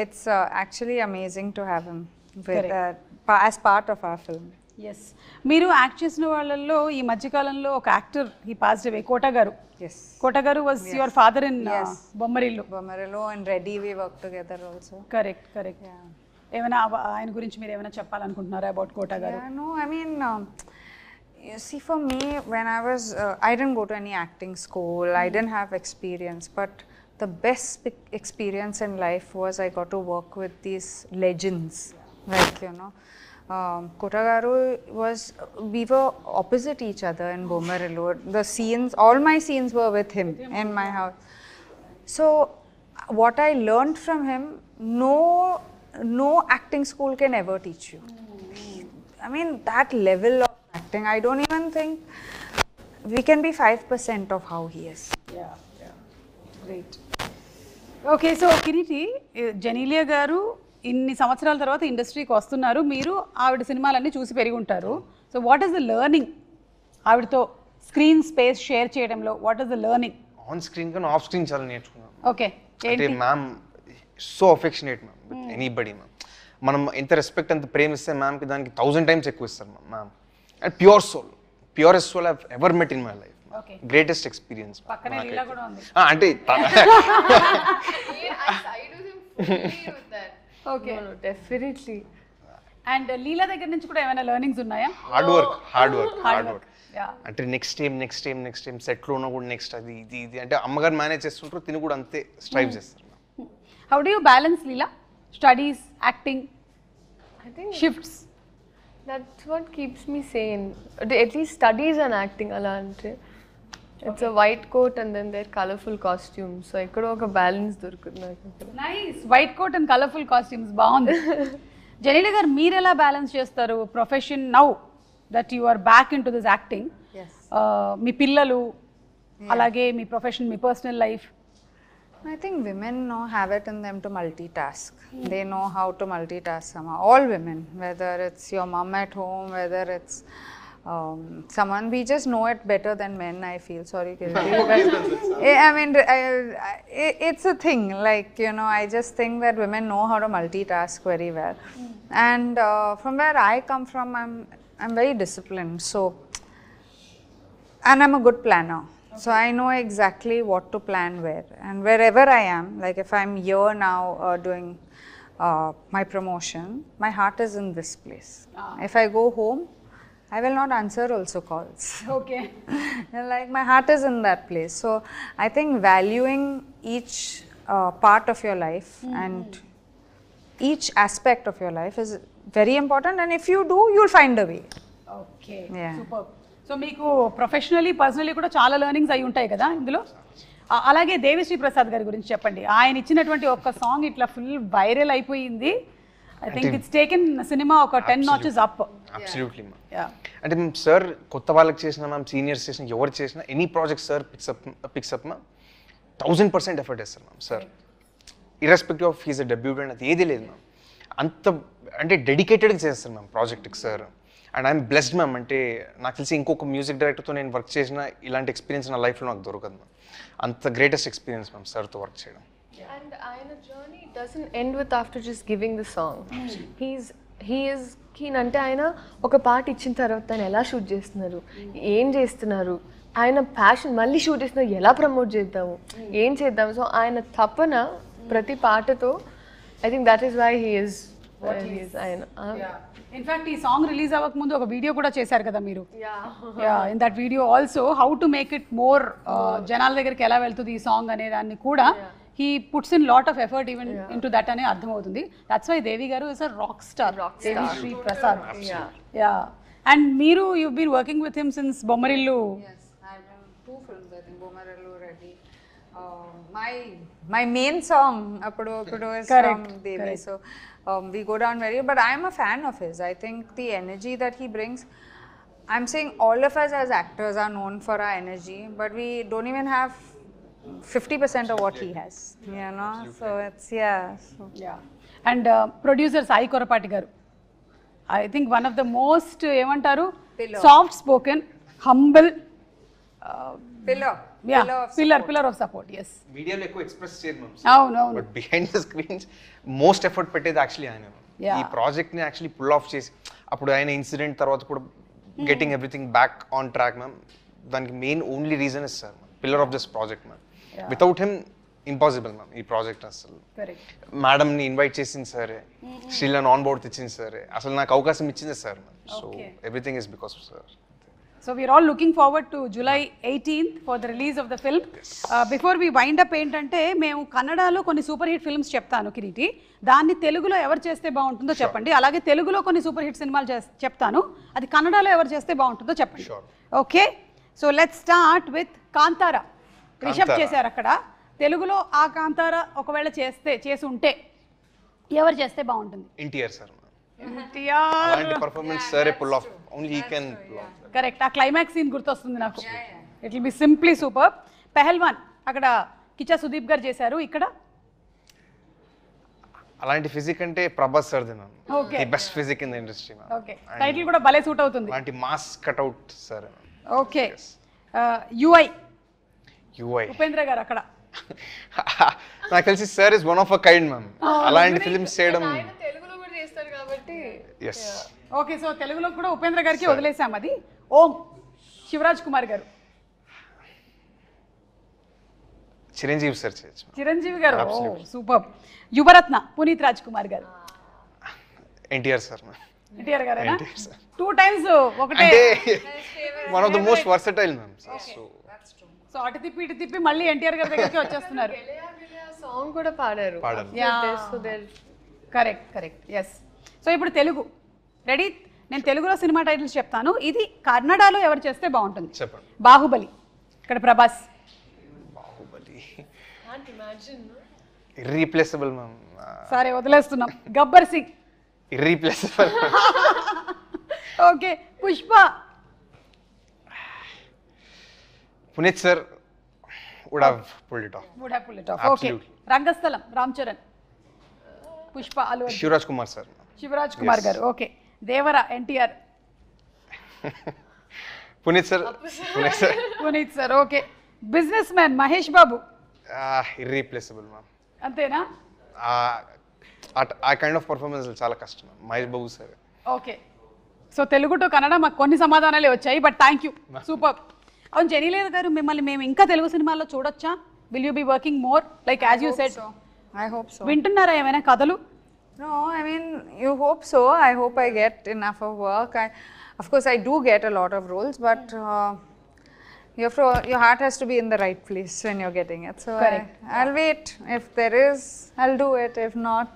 it's actually amazing to have him with, as part of our film. Yes. మీరు act చేసిన వాళ్ళల్లో ఈ మధ్యకాలంలో ఒక actor ఈ passed away, కోట గారు. Yes. కోట గారు was your father in Bommarillu. Bomarillo and Reddy, we worked together also. Correct, correct. ఏమైనా ఆయన గురించి మీరు ఏమైనా చెప్పాలనుకుంటున్నారా అబౌట్ కోట గారు? Yeah, no, I mean, you see, for me, when I was, I didn't go to any acting school, I didn't have experience, but the best experience in life was I got to work with these legends, like, you know, Kota garu was, we were opposite each other in Bomarillo. The scenes, all my scenes were with him in my house. So what I learned from him, no acting school can ever teach you. I mean, that level of acting, I don't even think we can be 5% of how he is. Yeah, great. Okay. So Kireeti, Genelia గారు ఇన్ని సంవత్సరాల తర్వాత ఇండస్ట్రీకి వస్తున్నారు. మీరు ఆవిడ సినిమాలన్నీ చూసి పెరిగి ఉంటారు. So what is the learning ఆవిడతో స్క్రీన్ స్పేస్ షేర్ చేయడంలో? What is the learning? On screen కన్నా ఆఫ్ స్క్రీన్ చాలా నేర్చుకున్నాను. ఓకే. అంటే ma'am so affectionate ma'am with anybody ma'am. మనం ఎంత రెస్పెక్ట్ అంత ప్రేమిస్తే మ్యామ్కి దానికి 1000 times ఎక్కువ ఇస్తారు ma'am. And purest soul I ever met in my life. Greatest experience. పక్కనే లీలా కూడా ఉంది. అంటే ఓకే, డెఫినెట్లీ. అండ్ లీలా దగ్గర నుంచి కూడా ఏమైనా లెర్నింగ్స్ ఉన్నాయా? Hard work. అంటే నెక్స్ట్ టైం సెట్లో ఉన్న కూడా నెక్స్ట్ అది ఇది అంటే అమ్మగారు మేనేజ్ చేస్తుంటారు, తిని కూడా అంతే స్ట్రైవ్ చేస్తారు. How do you balance Leela studies, acting, I think shifts? that's what keeps me sane. At least studies and acting ala ante. It's a white coat and then they're colorful costumes. So ikkada oka balance dorukundi naku. Nice. White coat and colourful costumes బాగుంది. జెనీలియా గారు, మీరు ఎలా balance చేస్తారు profession now that you are back in to this acting? మీ పిల్లలు, అలాగే మీ profession, మీ personal life? I think women have it in them to multitask. They know how to multitask somehow. All women, whether it's your mom at home, whether it's someone, we just know it better than men, I feel. Sorry, Kirti, but I mean, it's a thing. Like, you know, I just think that women know how to multitask very well. And from where I come from, I'm very disciplined. So, and I'm a good planner. So I know exactly what to plan where, and wherever I am, like if I'm here now doing my promotion, my heart is in this place. If I go home, I will not answer also calls. Okay. Like my heart is in that place. So I think valuing each part of your life and each aspect of your life is very important, and if you do, you'll find a way. Okay. Yeah. Super. So మీకు professionally personally కూడా చాలా learnings అయి ఉంటాయి కదా ఇందులో. అలాగే దేవిశ్రీ ప్రసాద్ గారి గురించి చెప్పండి. ఆయన ఇచ్చినటువంటి ఒక సాంగ్ ఇట్లా ఫుల్ వైరల్ అయిపోయింది. I think it's taken cinema ఒక 10 notches అప్. Absolutely ma'am. అంటే మేము సార్ కొత్త వాళ్ళకి చేసిన మ్యామ్, సీనియర్స్ చేసిన ఎవరు చేసిన any project sir picks up ma'am 1000% effort వేస్తారు ma'am sir. Irrespective of he's a debutant అది ఏది లేదు మ్యామ్. అంత అంటే డెడికేటెడ్గా చేస్తారు మ్యామ్ ప్రాజెక్ట్కి sir. And I'm blessed ma'am. అంటే నాకు తెలిసి ఇంకొక మ్యూజిక్ డైరెక్టర్తో నేను వర్క్ చేసిన ఇలాంటి ఎక్స్పీరియన్స్ నా లైఫ్లో నాకు దొరకదు మ్యామ్. అంత గ్రేటెస్ట్ ఎక్స్పీరియన్స్ మ్యామ్ సార్తో వర్క్ చేయడం. And ఆయన journey doesn't end with after just giving the song. He is keen అంటే ఆయన ఒక పాట ఇచ్చిన తర్వాత దాన్ని ఎలా షూట్ చేస్తున్నారు, ఏం చేస్తున్నారు, ఆయన ప్యాషన్ మళ్ళీ షూట్ చేస్తున్నారు, ఎలా ప్రమోట్ చేద్దాము, ఏం చేద్దాము. సో ఆయన తపన ప్రతి పాటతో I think that is why he is ఆయన. ఇన్ఫాక్ట్ ఈ సాంగ్ రిలీజ్ అవ్వక ముందు ఒక వీడియో కూడా చేశారు కదా మీరు. In that video also how to make it more జనాల దగ్గరికి ఎలా వెళ్తుంది ఈ సాంగ్ అనే దాన్ని కూడా he puts in lot of effort even into that ane ardham avuthundi. That's why Devi garu is a rock star. Devi Prasad. Yeah. And meeru, you've been working with him since Bommarillu. Yes, I've done 2 films I think, Bommarillu already. My main song appudu is from Devi. So we go down very, but I am a fan of his. I think the energy that he brings, I'm saying all of us as actors are known for our energy, but we don't even have 50% of what he has, you know. So it's And producer Sai Korapati garu, I think one of the most emantaru soft spoken, humble pillar of support. Yes, మీడియాలో ఎక్కువ express చేయరు ma'am. అవును. But behind the screens most effort పెట్టేది actually ఆయన. ఈ ప్రాజెక్ట్ని actually pull off చేసి అప్పుడు ఆయన ఇన్సిడెంట్ తర్వాత కూడా getting everything back on track ma'am. దానికి main only reason is sir pillar of this project ma'am. Without him impossible ma'am ఈ ప్రాజెక్ట్. అసలు మేడంని ఇన్వైట్ చేసింది సరే, శ్రీలను ఆన్ బోర్డ్ తెచ్చింది సరే, అసలు నాకు అవకాశం ఇచ్చింది sir ma'am. So everything is because of sir. So we are all looking forward to July 18th for the release of the film. Before we wind up ఏంటంటే మేము కన్నడలో కొన్ని సూపర్ హిట్ ఫిల్మ్స్ చెప్తాను కిరీటి, దాన్ని తెలుగులో ఎవరు చేస్తే బాగుంటుందో చెప్పండి. అలాగే తెలుగులో కొన్ని సూపర్ హిట్ సినిమాలు చెప్తాను, అది కన్నడలో ఎవరు చేస్తే బాగుంటుందో చెప్పండి. Okay, so let's start with Kantara. Rishab చేశారు అక్కడ. తెలుగులో ఆ కాంతారా ఒకవేళ చేసి ఉంటే ఎవరు చేస్తే బాగుంటుంది? ఎన్టీఆర్ సార్. ఎన్టీఆర్ అలాంటి పర్ఫార్మెన్స్ సరే pull off only he can pull off. Correct, ఆ క్లైమాక్స్ సీన్ గుర్తొస్తుంది నాకు. It will be simply super. Pailwaan అక్కడ కిచ్చా సుదీప్ గారు చేశారు. ఇక్కడ అలాంటి ఫిజిక్ అంటే Prabhas sir the ma'am. The best physique in the industry ma'am. Okay, title కూడా భలే సూట్ అవుతుంది. అలాంటి mass cutout sir. Okay, UI Upendra గారు అక్కడ. నాకు తెలిసి sir is one of a kind ma'am. అలాంటి ఫిల్మ్స్ చేయడం తెలుగులో కూడా చేస్తారు కాబట్టి. ఎస్. ఓకే, సో తెలుగులో కూడా ఉపేంద్ర గారికి వదిలేసాం అది. ఓం శివరాజ్ కుమార్ గారు. చిరంజీవి సార్ చేయొచ్చు. Chiranjeevi garu super. Yuvaratna Puneeth Raj Kumar garu. NTR sir ma'am. NTR గారేనా? 2 times ఒకటే. One of the most versatile ma'am. So అటు తిప్పి ఇటు తిప్పి మళ్ళీ ఎన్టీఆర్ గారి దగ్గరికి వచ్చేస్తున్నారు. సాంగ్ కూడా పాడారు. కరెక్ట్. ఎస్. సో ఇప్పుడు తెలుగు రెడీ. నేను తెలుగులో సినిమా టైటిల్స్ చెప్తాను, ఇది కన్నడలో ఎవరు చేస్తే బాగుంటుంది? చెప్పండి. బాహుబలి, ఇక్కడ ప్రభాస్. Baahubali irreplaceable ma'am. సరే వదిలేస్తున్నాం. Gabbar Singh. Irreplaceable. Okay, Pushpa. Puneeth sir would have pulled it off. Okay, Rangasthalam Ram Charan. Pushpa Allu Arjun. Shivaraj Kumar sir. Shivaraj Kumar garu. Okay, Devara NTR. Puneeth sir. Puneeth sir. Okay, business man Mahesh Babu. Irreplaceable ma'am. అంతేనా? ఆ కైండ్ ఆఫ్ పర్ఫార్మెన్స్ చాలా కష్టం Mahesh Babu sir. Okay, so Telugu to Kannada మాకు కొన్ని సమాధానాలే వచ్చాయి, బట్ థ్యాంక్ యూ, సూపర్. అవును, జెనీలేర్ గారు, మిమ్మల్ని మేము ఇంకా తెలుగు సినిమాల్లో చూడొచ్చా? Will you be working more like as you said? I hope so. వింటున్నారా ఏమైనా కథలు? No, I mean, you hope so. I hope I get enough of work. Of course, I do get a lot of roles, but your heart has to be in the right place when you're getting it. So I'll wait. If there is, I'll do it. If not,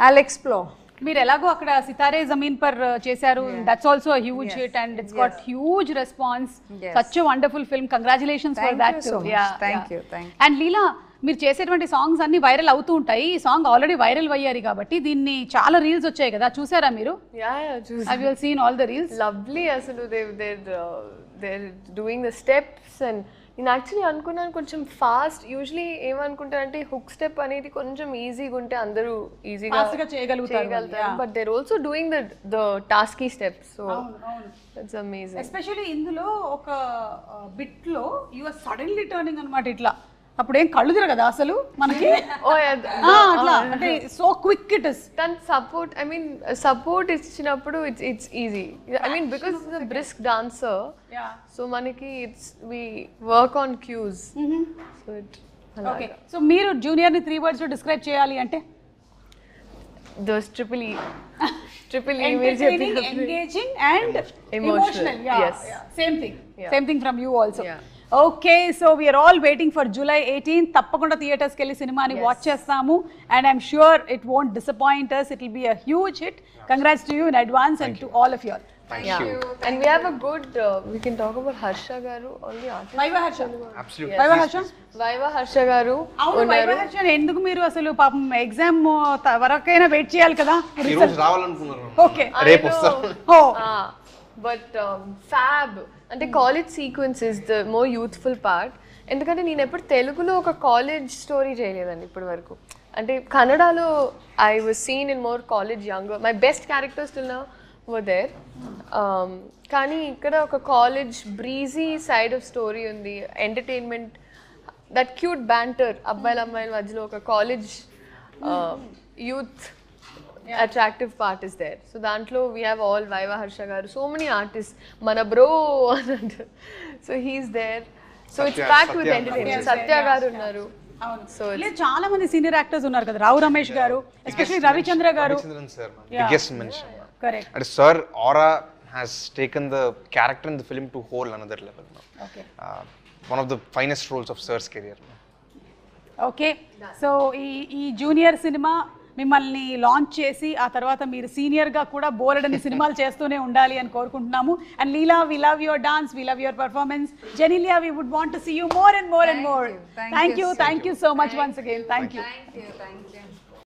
I'll explore. మీరు ఎలాగో అక్కడ సితారే జమీన్ పర్ చేశారు, that's also huge hit and it's got huge response. Such a wonderful film, congratulations for that. Thank you. And Leela, మీరు చేసేటువంటి songs అన్ని viral అవుతూ ఉంటాయి. ఈ సాంగ్ ఆల్రెడీ వైరల్ అయ్యారు కాబట్టి దీన్ని చాలా రీల్స్ వచ్చాయి కదా, చూసారా మీరు? Have you seen all the reels? Lovely అసలు they're doing the steps and నేను యాక్చువల్లీ అనుకున్నాను కొంచెం ఫాస్ట్. యూజువలీ ఏమనుకుంటారంటే హుక్ స్టెప్ అనేది కొంచెం ఈజీగా ఉంటే అందరూ ఈజీగా చేయగలుగుతారు, but they're also doing the tasky steps. So it's amazing. Especially ఇందులో ఒక బిట్ లో యు ఆర్ సడన్లీ టర్నింగ్ అన్నమాట ఇట్లా, అప్పుడు ఏం కళ్ళు తిరగదా అసలు మనకి? అట్లా అంటే సో క్విక్ ఇట్ ఇస్. దాని సపోర్ట్, ఐ మీన్ సపోర్ట్ ఇచ్చినప్పుడు it's easy. I mean because it's a brisk dancer, so మనకి it's we work on cues. So it okay. So మీరు జూనియర్ ని 3 words లో డిస్క్రైబ్ చేయాలి అంటే? Those triple E Entertaining, engaging and emotional. Yes. Same thing from you also. Okay, so we are all waiting for July 18th. తప్పకుండా theatres కి వెళ్ళి సినిమాని watch చేస్తాము, and I'm sure it won't disappoint us. It will be a huge hit. Congrats to you in advance and to all of you all. Thank you. And we have a good we can talk about Harsha garu, all the artists. Vaiva Harsha. Absolutely. Vaiva Harsha garu అవును, Vaiva Harsha ఎందుకు మీరు అసలు పాపం exam వరకైనా wait చేయాలి కదా? ఈ రోజు రావాలనుకున్నారు, ఓకే, రేపు వస్తారు. బట్ fab అంటే college sequence is the more youthful part. ఎందుకంటే నేను ఎప్పుడు తెలుగులో ఒక కాలేజ్ స్టోరీ చేయలేదండి ఇప్పటి వరకు. అంటే కన్నడలో I was seen in more college younger, my best characters till now were there. కానీ ఇక్కడ ఒక college breezy side of story ఉంది, ఎంటర్టైన్మెంట్, దట్ క్యూట్ బ్యాంటర్ అబ్బాయిల అమ్మాయిల మధ్యలో ఒక college youth attractive part is there. So dantlo we have all Vaiva Harsha garu, so many artists, mana bro so he's there. So it's packed with entertainment. Satya garu unnaru. So చాలా మంది senior actors ఉన్నారు కదా, రావు రమేష్ గారు, especially Ravichandra గారు. Ravichandran sir, biggest mention. Correct. And sir aura has taken the character in the film to whole another level now. Okay. One of the finest roles of sir's career. Okay, so ఈ junior cinema మిమ్మల్ని launch చేసి ఆ తర్వాత మీరు సీనియర్గా కూడా బోలెడని సినిమాలు చేస్తూనే ఉండాలి అని కోరుకుంటున్నాము. And Leela, we love your dance, we love your performance. Genelia, we would want to see you more and more and more. Thank you so much once again. Thank you.